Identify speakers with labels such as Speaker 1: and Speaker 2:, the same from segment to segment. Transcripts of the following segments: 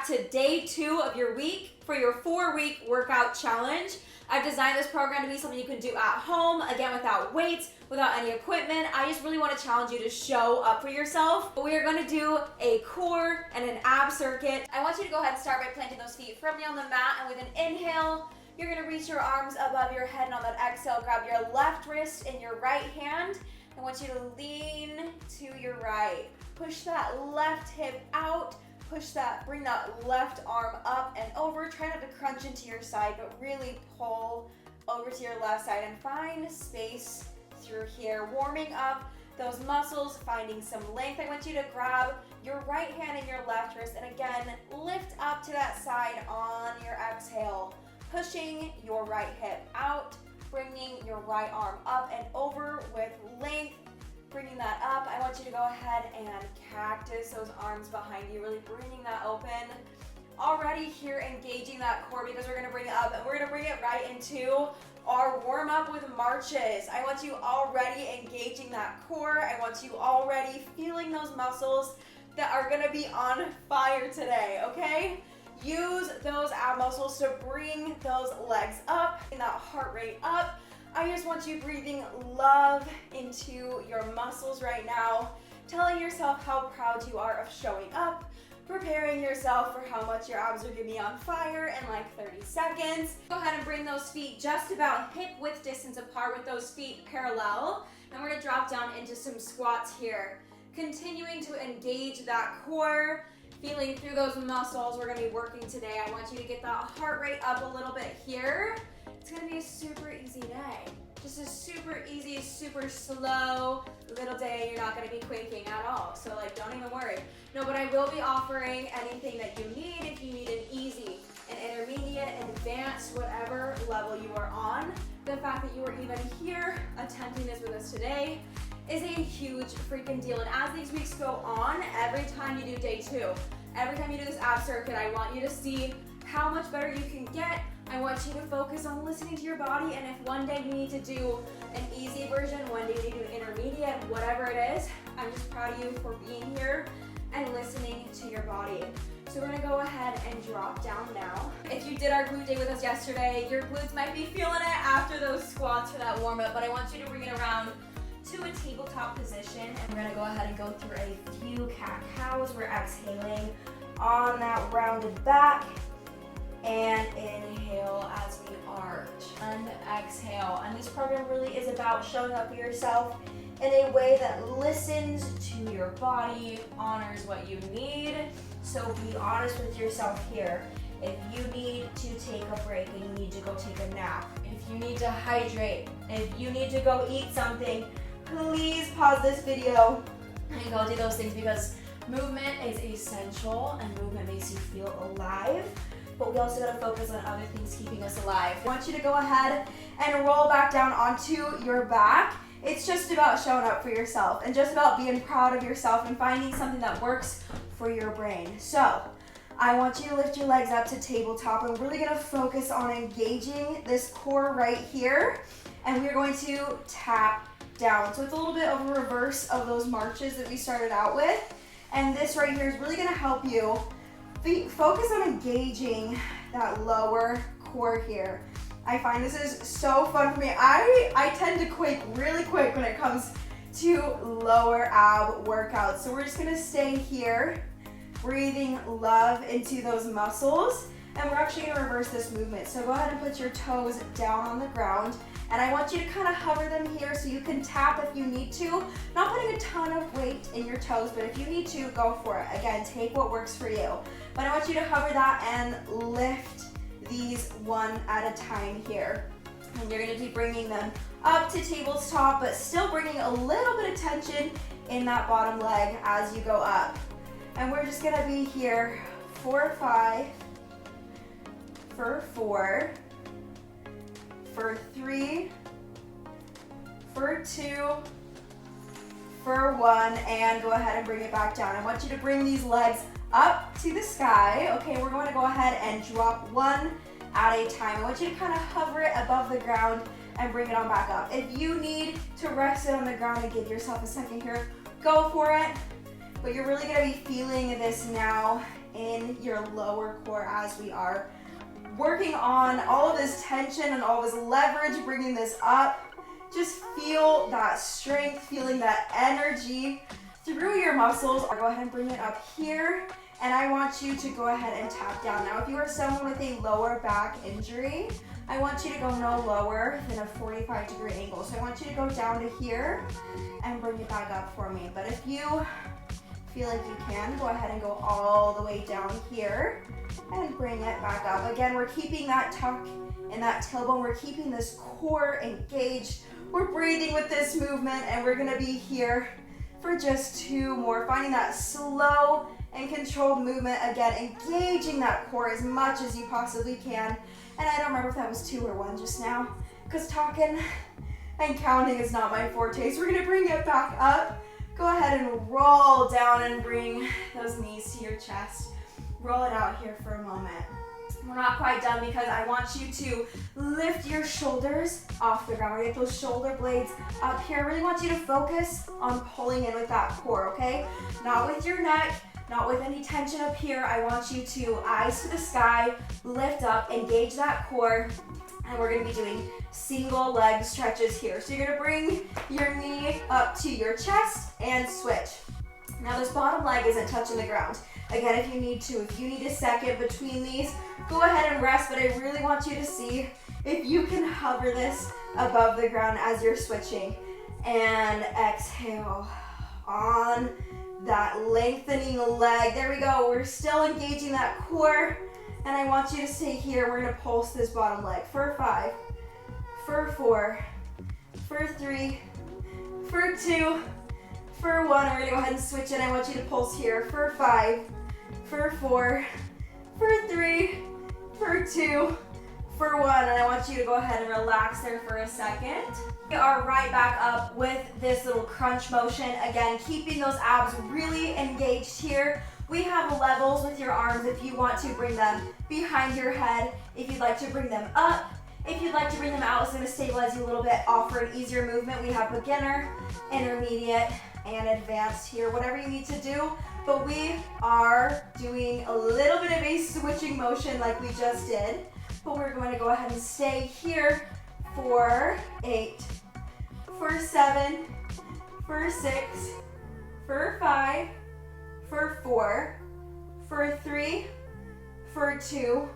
Speaker 1: to day 2 of your week for your 4-week workout challenge. I've designed this program to be something you can do at home, again, without weights, without any equipment. I just really want to challenge you to show up for yourself. We are going to do a core and an ab circuit. I want you to go ahead and start by planting those feet firmly on the mat, and with an inhale, you're going to reach your arms above your head, and on that exhale, grab your left wrist in your right hand. I want you to lean to your right. Push that left hip out. Bring that left arm up and over. Try not to crunch into your side, but really pull over to your left side and find space through here. Warming up those muscles, finding some length. I want you to grab your right hand and your left wrist, and again, lift up to that side on your exhale. Pushing your right hip out, bringing your right arm up and over with length. Bringing that up, I want you to go ahead and cactus those arms behind you, really bringing that open. Already here engaging that core because we're going to bring it up and we're going to bring it right into our warm up with marches. I want you already engaging that core. I want you already feeling those muscles that are going to be on fire today, okay? Use those ab muscles to bring those legs up and that heart rate up. I just want you breathing love into your muscles right now, telling yourself how proud you are of showing up, preparing yourself for how much your abs are going to be on fire in like 30 seconds. Go ahead and bring those feet just about hip width distance apart with those feet parallel, and we're going to drop down into some squats here. Continuing to engage that core, feeling through those muscles we're going to be working today. I want you to get that heart rate up a little bit here. It's going to be a super easy day. Just a super easy, super slow little day. You're not going to be quaking at all. So don't even worry. No, but I will be offering anything that you need. If you need an easy, an intermediate, an advanced, whatever level you are on. The fact that you are even here attempting this with us today is a huge freaking deal. And as these weeks go on, every time you do day 2, every time you do this ab circuit, I want you to see how much better you can get. I want you to focus on listening to your body, and if one day you need to do an easy version, one day you need to do an intermediate, whatever it is, I'm just proud of you for being here and listening to your body. So we're gonna go ahead and drop down now. If you did our glute day with us yesterday, your glutes might be feeling it after those squats for that warm up, but I want you to bring it around to a tabletop position, and we're gonna go ahead and go through a few cat-cows. We're exhaling on that rounded back. And inhale as we arch, and exhale. And this program really is about showing up for yourself in a way that listens to your body, honors what you need. So be honest with yourself here. If you need to take a break and you need to go take a nap, if you need to hydrate, if you need to go eat something, please pause this video and go do those things, because movement is essential and movement makes you feel alive. But we also gotta focus on other things keeping us alive. I want you to go ahead and roll back down onto your back. It's just about showing up for yourself and just about being proud of yourself and finding something that works for your brain. So I want you to lift your legs up to tabletop, and we're really gonna focus on engaging this core right here, and we're going to tap down. So it's a little bit of a reverse of those marches that we started out with, and this right here is really gonna help you focus on engaging that lower core here. I find this is so fun for me. I tend to quake really quick when it comes to lower ab workouts. So we're just gonna stay here, breathing love into those muscles, and we're actually gonna reverse this movement. So go ahead and put your toes down on the ground, and I want you to kind of hover them here so you can tap if you need to. Not putting a ton of weight in your toes, but if you need to, go for it. Again, take what works for you. But I want you to hover that and lift these one at a time here. And you're gonna be bringing them up to tabletop, but still bringing a little bit of tension in that bottom leg as you go up. And we're just gonna be here for 5, for 4, for 3, for 2, for 1, and go ahead and bring it back down. I want you to bring these legs up to the sky. Okay, we're going to go ahead and drop one at a time. I want you to kind of hover it above the ground and bring it on back up. If you need to rest it on the ground and give yourself a second here, go for it. but you're really gonna be feeling this now in your lower core as we are working on all of this tension and all this leverage, bringing this up. Just feel that strength, feeling that energy through your muscles. Go ahead and bring it up here, and I want you to go ahead and tap down. Now, if you are someone with a lower back injury, I want you to go no lower than a 45-degree angle. So I want you to go down to here and bring it back up for me. But if you feel like you can, go ahead and go all the way down here and bring it back up. Again, we're keeping that tuck in that tailbone. We're keeping this core engaged. We're breathing with this movement, and we're gonna be here for just 2 more. Finding that slow and controlled movement. Again, engaging that core as much as you possibly can. And I don't remember if that was 2 or 1 just now, because talking and counting is not my forte. So we're gonna bring it back up. Go ahead and roll down and bring those knees to your chest. Roll it out here for a moment. We're not quite done because I want you to lift your shoulders off the ground. We're gonna get those shoulder blades up here. I really want you to focus on pulling in with that core, okay? Not with your neck, not with any tension up here. I want you to eyes to the sky, lift up, engage that core, and we're gonna be doing single leg stretches here. So you're gonna bring your knee up to your chest and switch. Now this bottom leg isn't touching the ground. Again, if you need a second between these, go ahead and rest, but I really want you to see if you can hover this above the ground as you're switching. And exhale on that lengthening leg. There we go. We're still engaging that core, and I want you to stay here. We're gonna pulse this bottom leg for 5, for 4, for 3, for 2, for 1. We're gonna go ahead and switch it. I want you to pulse here for 5, for 4, for 3, for 2, for 1. And I want you to go ahead and relax there for a second. We are right back up with this little crunch motion. Again, keeping those abs really engaged here. We have levels with your arms if you want to bring them behind your head. If you'd like to bring them up, if you'd like to bring them out, it's gonna stabilize you a little bit, offer an easier movement. We have beginner, intermediate, and advanced here, whatever you need to do. But we are doing a little bit of a switching motion like we just did. But we're going to go ahead and stay here for 8, for 7, for 6, for 5, for 4, for 3, for 2,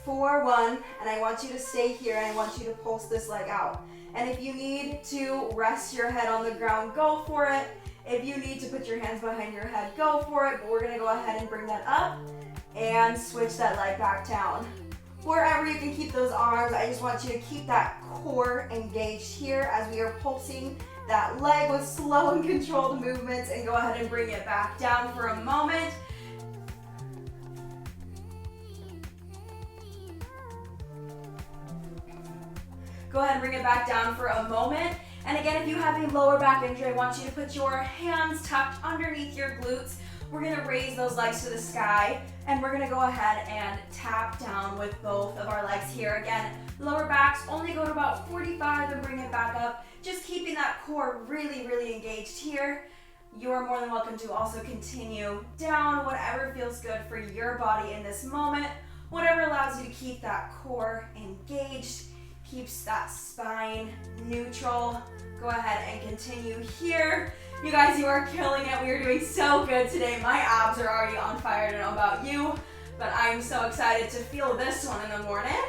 Speaker 1: for 1, and I want you to stay here, and I want you to pulse this leg out. And if you need to rest your head on the ground, go for it. If you need to put your hands behind your head, go for it. But we're gonna go ahead and bring that up and switch that leg back down. Wherever you can keep those arms, I just want you to keep that core engaged here as we are pulsing that leg with slow and controlled movements, and go ahead and bring it back down for a moment. Go ahead and bring it back down for a moment. And again, if you have a lower back injury, I want you to put your hands tucked underneath your glutes. We're gonna raise those legs to the sky, and we're gonna go ahead and tap down with both of our legs here. Again, lower backs only go to about 45 and bring it back up. Just keeping that core really, really engaged here. You're more than welcome to also continue down, whatever feels good for your body in this moment. Whatever allows you to keep that core engaged, keeps that spine neutral. Go ahead and continue here. You guys, you are killing it. We are doing so good today. My abs are already on fire. I don't know about you, but I'm so excited to feel this one in the morning.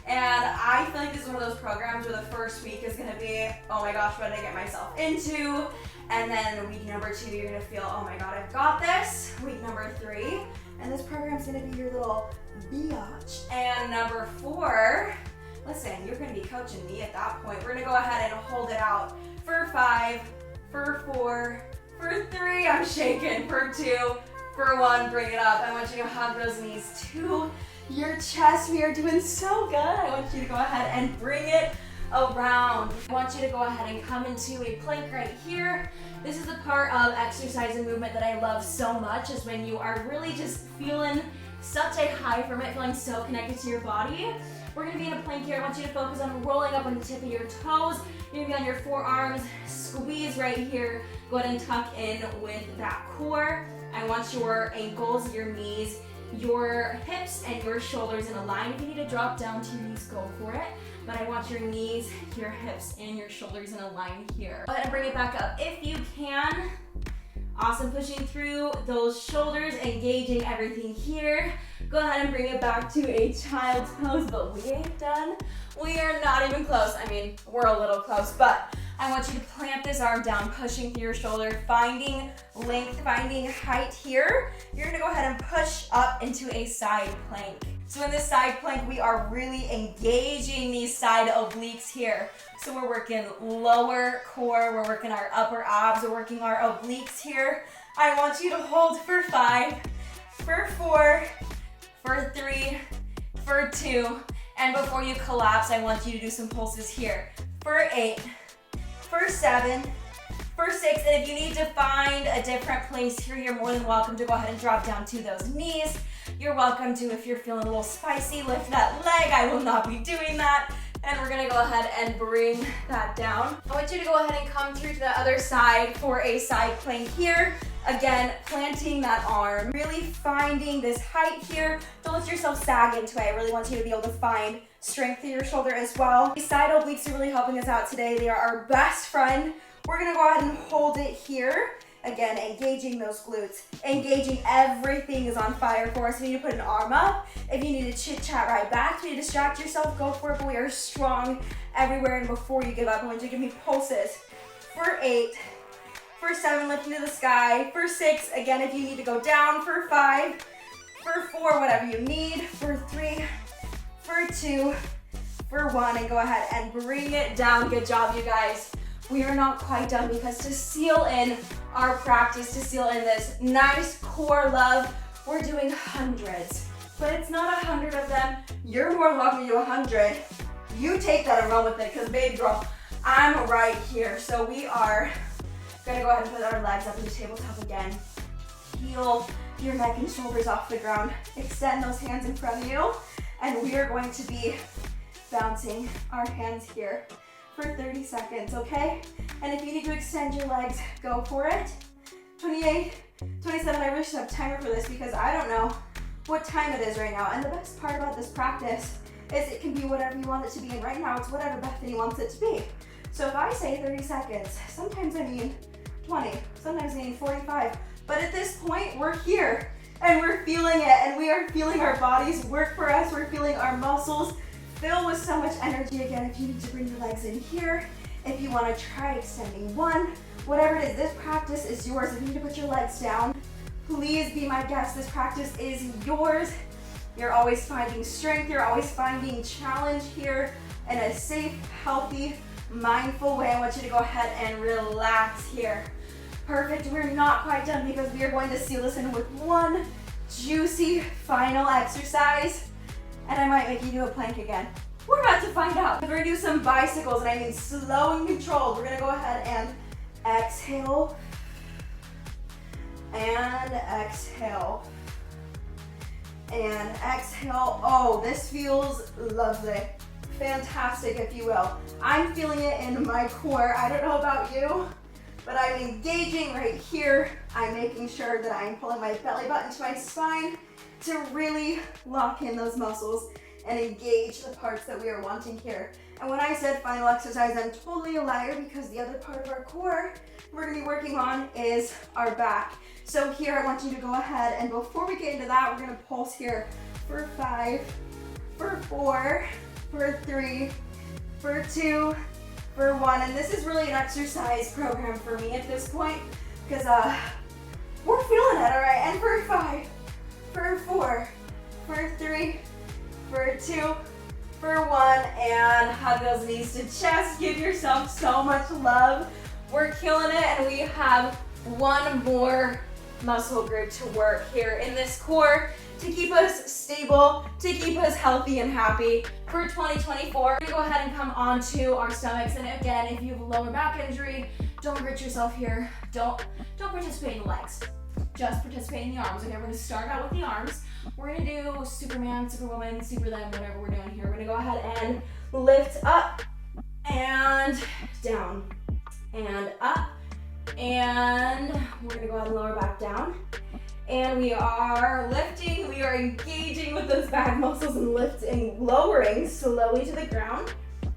Speaker 1: And I feel like this is one of those programs where the first week is gonna be, oh my gosh, what did I get myself into? And then week number 2, you're gonna feel, oh my God, I've got this. Week number 3, and this program's gonna be your little biatch. And number 4, listen, you're gonna be coaching me at that point. We're gonna go ahead and hold it out for 5, for 4, for 3, I'm shaking, for 2, for 1, bring it up. I want you to hug those knees to your chest. We are doing so good. I want you to go ahead and bring it around. I want you to go ahead and come into a plank right here. This is the part of exercise and movement that I love so much, is when you are really just feeling such a high from it, feeling so connected to your body. We're gonna be in a plank here. I want you to focus on rolling up on the tip of your toes. You're gonna be on your forearms, squeeze right here. Go ahead and tuck in with that core. I want your ankles, your knees, your hips, and your shoulders in a line. If you need to drop down to your knees, go for it. But I want your knees, your hips, and your shoulders in a line here. Go ahead and bring it back up if you can. Awesome, pushing through those shoulders, engaging everything here. Go ahead and bring it back to a child's pose, but we ain't done. We are not even close. I mean, we're a little close, but I want you to plant this arm down, pushing through your shoulder, finding length, finding height here. You're gonna go ahead and push up into a side plank. So in this side plank, we are really engaging these side obliques here. So we're working lower core, we're working our upper abs, we're working our obliques here. I want you to hold for 5, for 4, for 3, for 2, and before you collapse, I want you to do some pulses here. For 8, for 7, for 6, and if you need to find a different place here, you're more than welcome to go ahead and drop down to those knees. You're welcome to, if you're feeling a little spicy, lift that leg. I will not be doing that. And we're gonna go ahead and bring that down. I want you to go ahead and come through to the other side for a side plank here. Again, planting that arm, really finding this height here. Don't let yourself sag into it. I really want you to be able to find strength through your shoulder as well. These side obliques are really helping us out today. They are our best friend. We're gonna go ahead and hold it here. Again, engaging those glutes, engaging everything is on fire for us. If you need to put an arm up, if you need to chit chat right back, if you need to distract yourself, go for it, but we are strong everywhere. And before you give up, I want you to give me pulses. For 8, for 7, lifting to the sky. For 6, again, if you need to go down. For 5, for 4, whatever you need. For 3, for 2, for 1, and go ahead and bring it down. Good job, you guys. We are not quite done because to seal in our practice, to seal in this nice core love, we're doing hundreds. But it's not 100 of them. You're more welcome to do 100. You take that and run with it because baby girl, I'm right here. So we are gonna go ahead and put our legs up into tabletop again. Heel your neck and shoulders off the ground. Extend those hands in front of you. And we are going to be bouncing our hands here for 30 seconds, okay? And if you need to extend your legs, go for it. 28, 27, I really should have timer for this because I don't know what time it is right now. And the best part about this practice is it can be whatever you want it to be. And right now it's whatever Bethany wants it to be. So if I say 30 seconds, sometimes I mean 20, sometimes I mean 45. But at this point, we're here and we're feeling it and we are feeling our bodies work for us. We're feeling our muscles fill with so much energy. Again, if you need to bring your legs in here, if you want to try extending 1, whatever it is, this practice is yours. If you need to put your legs down, please be my guest. This practice is yours. You're always finding strength. You're always finding challenge here in a safe, healthy, mindful way. I want you to go ahead and relax here. Perfect. We're not quite done because we are going to seal this in with one juicy final exercise. And I might make you do a plank again. We're about to find out. We're gonna do some bicycles, and I mean slow and controlled. We're gonna go ahead and exhale, and exhale, and exhale. Oh, this feels lovely. Fantastic, if you will. I'm feeling it in my core. I don't know about you, but I'm engaging right here. I'm making sure that I'm pulling my belly button to my spine to really lock in those muscles and engage the parts that we are wanting here. And when I said final exercise, I'm totally a liar because the other part of our core we're gonna be working on is our back. So here I want you to go ahead and before we get into that, we're gonna pulse here for 5, for 4, for 3, for 2, for 1. And this is really an exercise program for me at this point because we're feeling it, all right? And for 5, for 4, for 3, for 2, for 1, and hug those knees to chest. Give yourself so much love. We're killing it, and we have one more muscle group to work here in this core to keep us stable, to keep us healthy and happy for 2024. We're gonna go ahead and come onto our stomachs, and again, if you have a lower back injury, don't hurt yourself here. Don't participate in the legs. just participate in the arms. Okay, we're gonna start out with the arms. We're gonna do Superman, Superwoman, Super them, whatever we're doing here. We're gonna go ahead and lift up and down and up, and we're gonna go ahead and lower back down. And we are lifting, we are engaging with those back muscles and lifting, lowering slowly to the ground.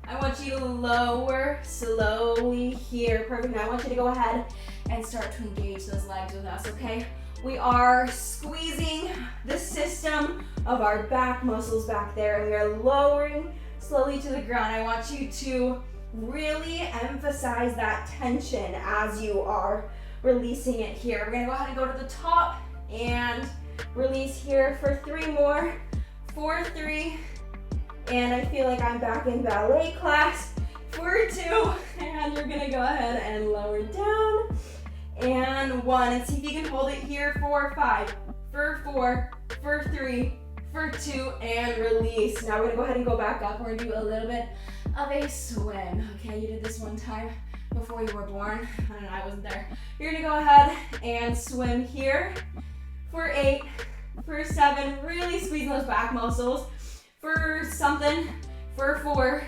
Speaker 1: I want you to lower slowly here. Perfect. Now I want you to go ahead and start to engage those legs with us, okay? We are squeezing the system of our back muscles back there, and we are lowering slowly to the ground. I want you to really emphasize that tension as you are releasing it here. We're gonna go ahead and go to the top and release here for 3 more, 4, 3, and I feel like I'm back in ballet class for 2, and you're gonna go ahead and lower down, and 1, and see if you can hold it here for 5, for 4, for 3, for 2, and release. Now we're gonna go ahead and go back up. We're gonna do a little bit of a swim. Okay, you did this one time before you were born. I don't know, I wasn't there. You're gonna go ahead and swim here for 8, for 7, really squeeze those back muscles, for something, for 4,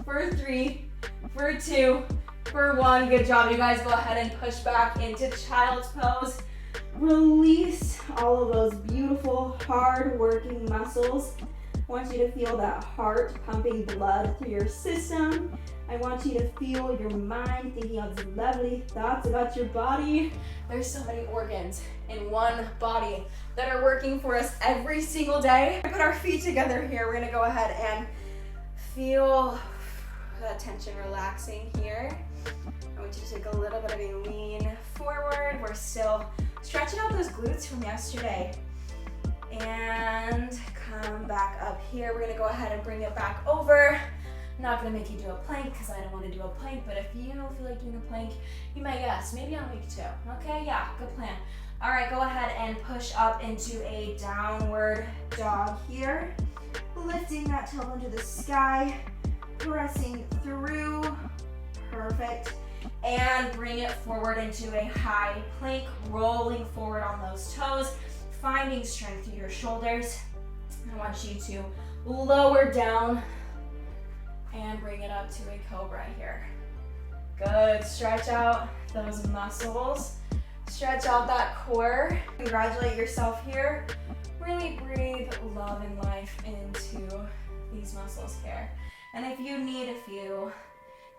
Speaker 1: for 3, for 2, for 1. Good job, you guys. Go ahead and push back into child's pose. Release all of those beautiful, hard-working muscles. I want you to feel that heart pumping blood through your system. I want you to feel your mind thinking of lovely thoughts about your body. There's so many organs in one body that are working for us every single day. Put our feet together here. We're gonna go ahead and feel that tension relaxing here. I want you to take a little bit of a lean forward. We're still stretching out those glutes from yesterday. And come back up here. We're gonna go ahead and bring it back over. I'm not gonna make you do a plank because I don't want to do a plank, but if you feel like doing a plank, you may yes, maybe on week 2. Okay, yeah, good plan. All right, go ahead and push up into a downward dog here. Lifting that tailbone to the sky, pressing through, perfect. And bring it forward into a high plank, rolling forward on those toes, finding strength through your shoulders. I want you to lower down and bring it up to a cobra here. Good, stretch out those muscles. Stretch out that core. Congratulate yourself here. Really breathe love and life into these muscles here. And if you need a few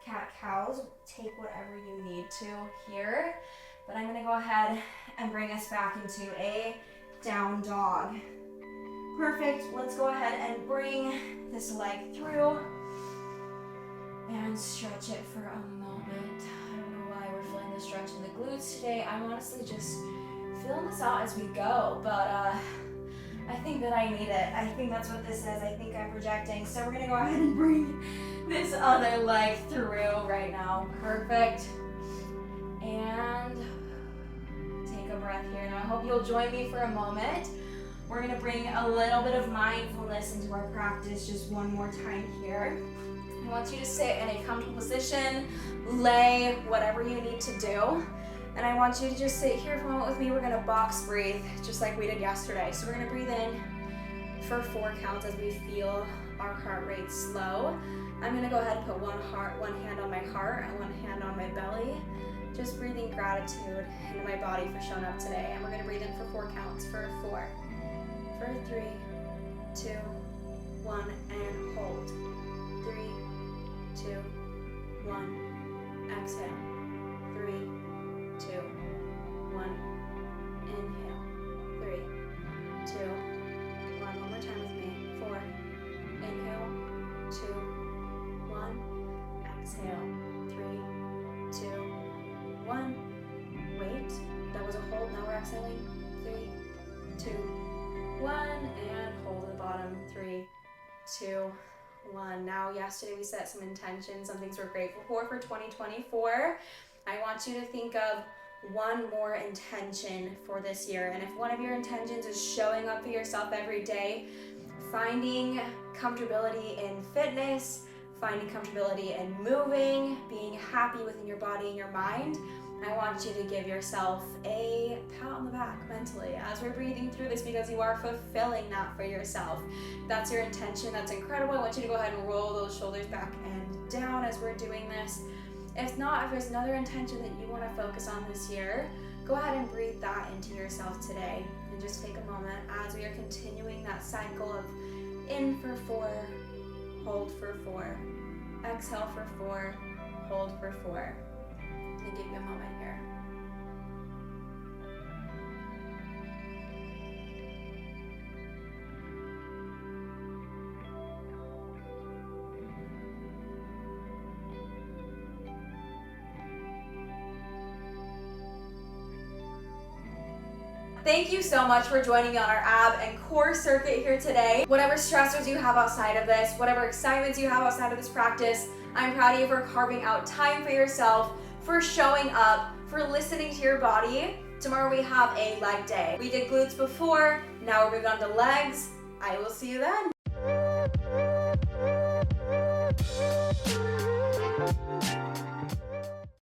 Speaker 1: cat-cows, take whatever you need to here. But I'm gonna go ahead and bring us back into a down dog. Perfect, let's go ahead and bring this leg through and stretch it for a moment. I don't know why we're feeling the stretch in the glutes today. I'm honestly just feeling this out as we go, but I think that I need it. I think that's what this is. I think I'm projecting. So we're gonna go ahead and bring this other leg through right now. Perfect. And take a breath here. Now I hope you'll join me for a moment. We're gonna bring a little bit of mindfulness into our practice just one more time here. I want you to sit in a comfortable position, lay, whatever you need to do. And I want you to just sit here for a moment with me. We're gonna box breathe, just like we did yesterday. So we're gonna breathe in for 4 counts as we feel our heart rate slow. I'm gonna go ahead and put one hand on my heart and one hand on my belly. Just breathing gratitude into my body for showing up today. And we're gonna breathe in for 4 counts, for 4, for 3, 2, 1, and hold. 3, 2, 1, exhale. 3, 2, 1, inhale. 3, 2, 1, one more time with me. 4, inhale. 2, 1, exhale. 3, 2, 1. Wait, that was a hold. Now we're exhaling. 3, 2, 1, and hold at the bottom. 3, 2, 1. Now, yesterday we set some intentions, some things we're grateful for 2024. I want you to think of one more intention for this year. And if one of your intentions is showing up for yourself every day, finding comfortability in fitness, finding comfortability in moving, being happy within your body and your mind, I want you to give yourself a pat on the back mentally as we're breathing through this, because you are fulfilling that for yourself. That's your intention. That's incredible. I want you to go ahead and roll those shoulders back and down as we're doing this. If not, if there's another intention that you want to focus on this year, go ahead and breathe that into yourself today. And just take a moment as we are continuing that cycle of in for 4, hold for 4, exhale for 4, hold for 4. I'll give you a moment here. Thank you so much for joining me on our ab and core circuit here today. Whatever stressors you have outside of this, whatever excitements you have outside of this practice, I'm proud of you for carving out time for yourself, for showing up, for listening to your body. Tomorrow we have a leg day. We did glutes before, now we're moving on to legs. I will see you then.